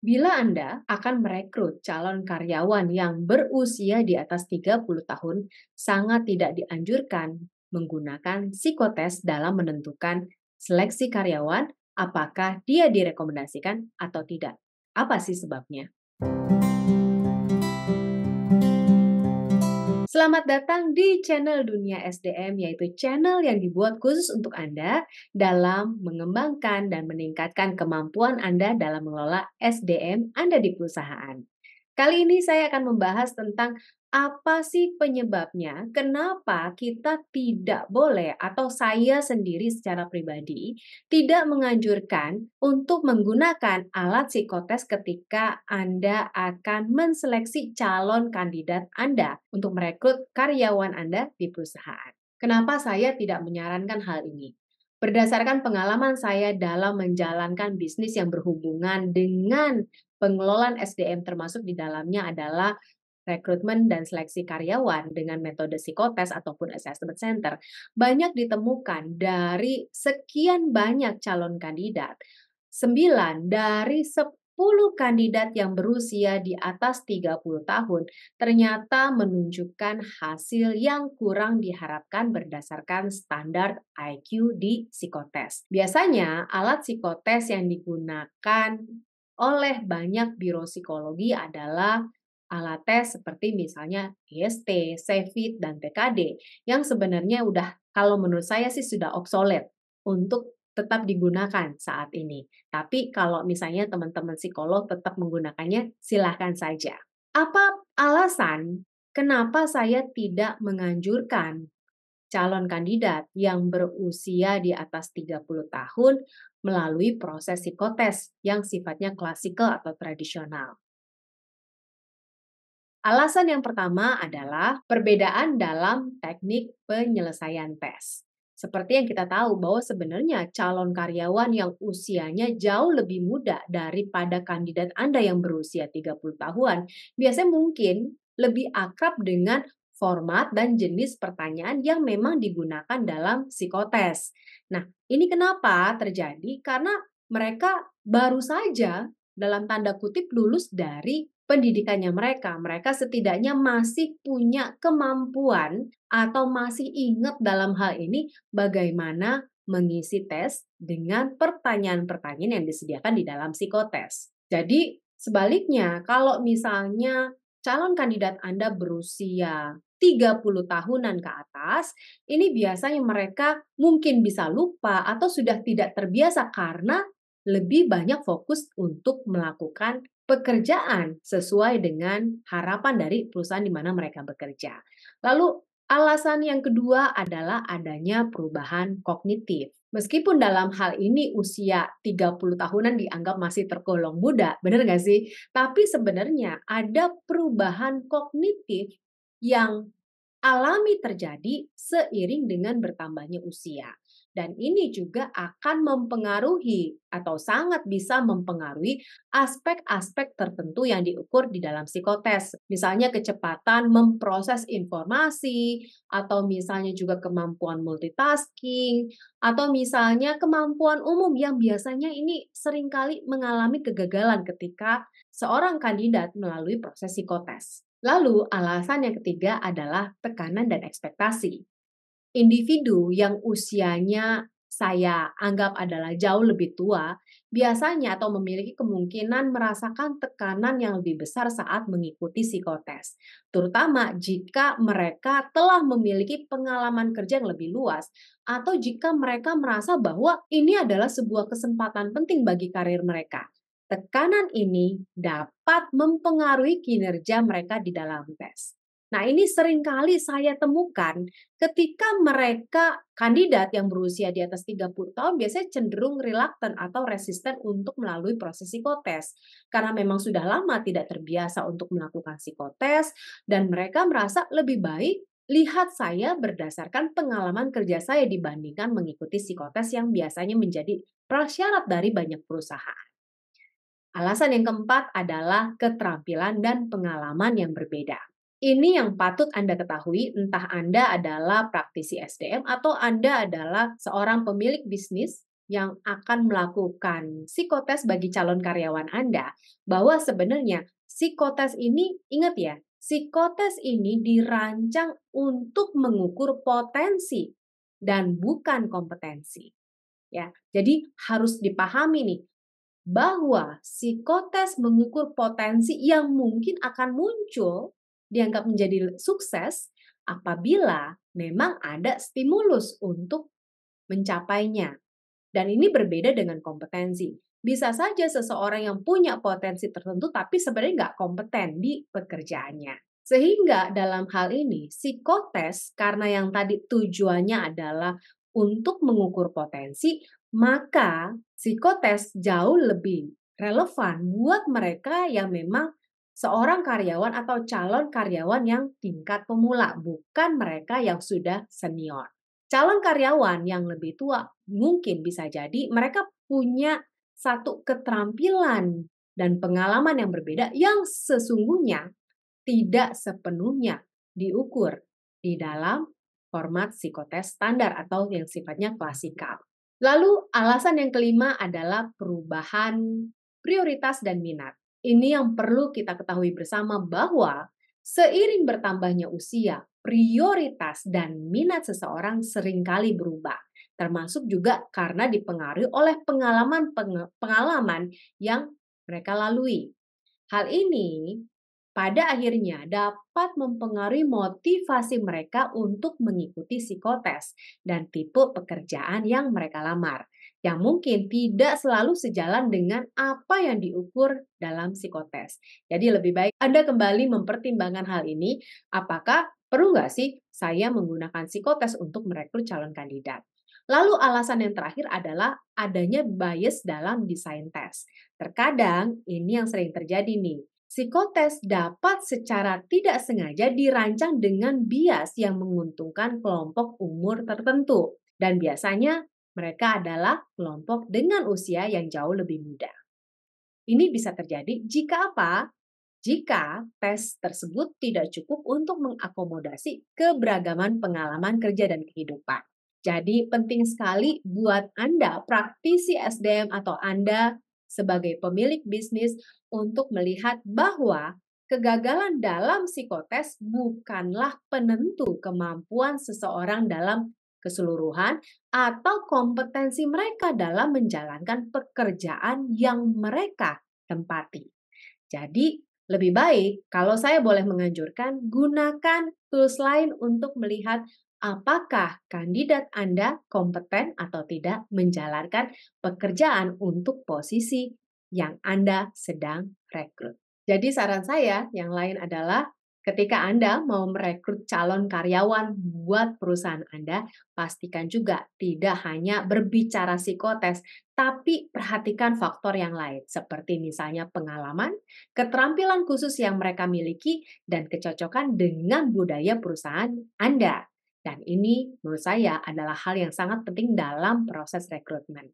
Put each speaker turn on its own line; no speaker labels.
Bila Anda akan merekrut calon karyawan yang berusia di atas 30 tahun, sangat tidak dianjurkan menggunakan psikotes dalam menentukan seleksi karyawan apakah dia direkomendasikan atau tidak. Apa sih sebabnya? Selamat datang di channel Dunia SDM, yaitu channel yang dibuat khusus untuk Anda dalam mengembangkan dan meningkatkan kemampuan Anda dalam mengelola SDM Anda di perusahaan. Kali ini saya akan membahas tentang apa sih penyebabnya, kenapa kita tidak boleh atau saya sendiri secara pribadi tidak menganjurkan untuk menggunakan alat psikotes ketika Anda akan menseleksi calon kandidat Anda untuk merekrut karyawan Anda di perusahaan. Kenapa saya tidak menyarankan hal ini? Berdasarkan pengalaman saya dalam menjalankan bisnis yang berhubungan dengan pengelolaan SDM, termasuk di dalamnya adalah rekrutmen dan seleksi karyawan dengan metode psikotes ataupun assessment center, banyak ditemukan dari sekian banyak calon kandidat, 9 dari 10 kandidat yang berusia di atas 30 tahun ternyata menunjukkan hasil yang kurang diharapkan berdasarkan standar IQ di psikotes. Biasanya alat psikotes yang digunakan oleh banyak biro psikologi adalah alat tes seperti misalnya IST, Cevit, dan TKD yang sebenarnya udah kalau menurut saya sih sudah obsolete untuk tetap digunakan saat ini. Tapi kalau misalnya teman-teman psikolog tetap menggunakannya, silahkan saja. Apa alasan kenapa saya tidak menganjurkan calon kandidat yang berusia di atas 30 tahun melalui proses psikotes yang sifatnya klasikal atau tradisional? Alasan yang pertama adalah perbedaan dalam teknik penyelesaian tes. Seperti yang kita tahu bahwa sebenarnya calon karyawan yang usianya jauh lebih muda daripada kandidat Anda yang berusia 30 tahunan, biasanya mungkin lebih akrab dengan format dan jenis pertanyaan yang memang digunakan dalam psikotes. Nah, ini kenapa terjadi? Karena mereka baru saja dalam tanda kutip lulus dari pendidikannya mereka. Mereka setidaknya masih punya kemampuan atau masih ingat dalam hal ini bagaimana mengisi tes dengan pertanyaan-pertanyaan yang disediakan di dalam psikotes. Jadi sebaliknya, kalau misalnya calon kandidat Anda berusia 30 tahunan ke atas, ini biasanya mereka mungkin bisa lupa atau sudah tidak terbiasa karena lebih banyak fokus untuk melakukan pekerjaan sesuai dengan harapan dari perusahaan di mana mereka bekerja. Lalu alasan yang kedua adalah adanya perubahan kognitif. Meskipun dalam hal ini usia 30 tahunan dianggap masih tergolong muda, benar nggak sih? Tapi sebenarnya ada perubahan kognitif yang alami terjadi seiring dengan bertambahnya usia. Dan ini juga akan mempengaruhi atau sangat bisa mempengaruhi aspek-aspek tertentu yang diukur di dalam psikotes. Misalnya kecepatan memproses informasi, atau misalnya juga kemampuan multitasking, atau misalnya kemampuan umum yang biasanya ini seringkali mengalami kegagalan ketika seorang kandidat melalui proses psikotes. Lalu alasan yang ketiga adalah tekanan dan ekspektasi. Individu yang usianya saya anggap adalah jauh lebih tua, biasanya atau memiliki kemungkinan merasakan tekanan yang lebih besar saat mengikuti psikotes, terutama jika mereka telah memiliki pengalaman kerja yang lebih luas atau jika mereka merasa bahwa ini adalah sebuah kesempatan penting bagi karir mereka. Tekanan ini dapat mempengaruhi kinerja mereka di dalam tes. Nah, ini seringkali saya temukan ketika mereka kandidat yang berusia di atas 30 tahun biasanya cenderung reluctant atau resisten untuk melalui proses psikotes. Karena memang sudah lama tidak terbiasa untuk melakukan psikotes dan mereka merasa lebih baik lihat saya berdasarkan pengalaman kerja saya dibandingkan mengikuti psikotes yang biasanya menjadi prasyarat dari banyak perusahaan. Alasan yang keempat adalah keterampilan dan pengalaman yang berbeda. Ini yang patut Anda ketahui, entah Anda adalah praktisi SDM atau Anda adalah seorang pemilik bisnis yang akan melakukan psikotes bagi calon karyawan Anda bahwa sebenarnya psikotes ini, ingat ya, psikotes ini dirancang untuk mengukur potensi dan bukan kompetensi. Ya, jadi harus dipahami nih bahwa psikotes mengukur potensi yang mungkin akan muncul dianggap menjadi sukses apabila memang ada stimulus untuk mencapainya. Dan ini berbeda dengan kompetensi. Bisa saja seseorang yang punya potensi tertentu tapi sebenarnya nggak kompeten di pekerjaannya. Sehingga dalam hal ini, psikotes karena yang tadi tujuannya adalah untuk mengukur potensi, maka psikotes jauh lebih relevan buat mereka yang memang seorang karyawan atau calon karyawan yang tingkat pemula, bukan mereka yang sudah senior. Calon karyawan yang lebih tua mungkin bisa jadi mereka punya satu keterampilan dan pengalaman yang berbeda yang sesungguhnya tidak sepenuhnya diukur di dalam format psikotes standar atau yang sifatnya klasikal. Lalu alasan yang kelima adalah perubahan prioritas dan minat. Ini yang perlu kita ketahui bersama bahwa seiring bertambahnya usia, prioritas dan minat seseorang seringkali berubah, termasuk juga karena dipengaruhi oleh pengalaman yang mereka lalui. Hal ini pada akhirnya dapat mempengaruhi motivasi mereka untuk mengikuti psikotes dan tipe pekerjaan yang mereka lamar, yang mungkin tidak selalu sejalan dengan apa yang diukur dalam psikotes. Jadi lebih baik Anda kembali mempertimbangkan hal ini, apakah perlu nggak sih saya menggunakan psikotes untuk merekrut calon kandidat. Lalu alasan yang terakhir adalah adanya bias dalam desain tes. Terkadang ini yang sering terjadi nih. Psikotes dapat secara tidak sengaja dirancang dengan bias yang menguntungkan kelompok umur tertentu. Dan biasanya mereka adalah kelompok dengan usia yang jauh lebih muda. Ini bisa terjadi jika apa? Jika tes tersebut tidak cukup untuk mengakomodasi keberagaman pengalaman kerja dan kehidupan. Jadi penting sekali buat Anda, praktisi SDM atau Anda sebagai pemilik bisnis untuk melihat bahwa kegagalan dalam psikotes bukanlah penentu kemampuan seseorang dalam keseluruhan atau kompetensi mereka dalam menjalankan pekerjaan yang mereka tempati. Jadi, lebih baik kalau saya boleh menganjurkan, gunakan tools lain untuk melihat apakah kandidat Anda kompeten atau tidak menjalankan pekerjaan untuk posisi yang Anda sedang rekrut. Jadi saran saya yang lain adalah ketika Anda mau merekrut calon karyawan buat perusahaan Anda, pastikan juga tidak hanya berbicara psikotes, tapi perhatikan faktor yang lain seperti misalnya pengalaman, keterampilan khusus yang mereka miliki, dan kecocokan dengan budaya perusahaan Anda. Dan ini menurut saya adalah hal yang sangat penting dalam proses rekrutmen.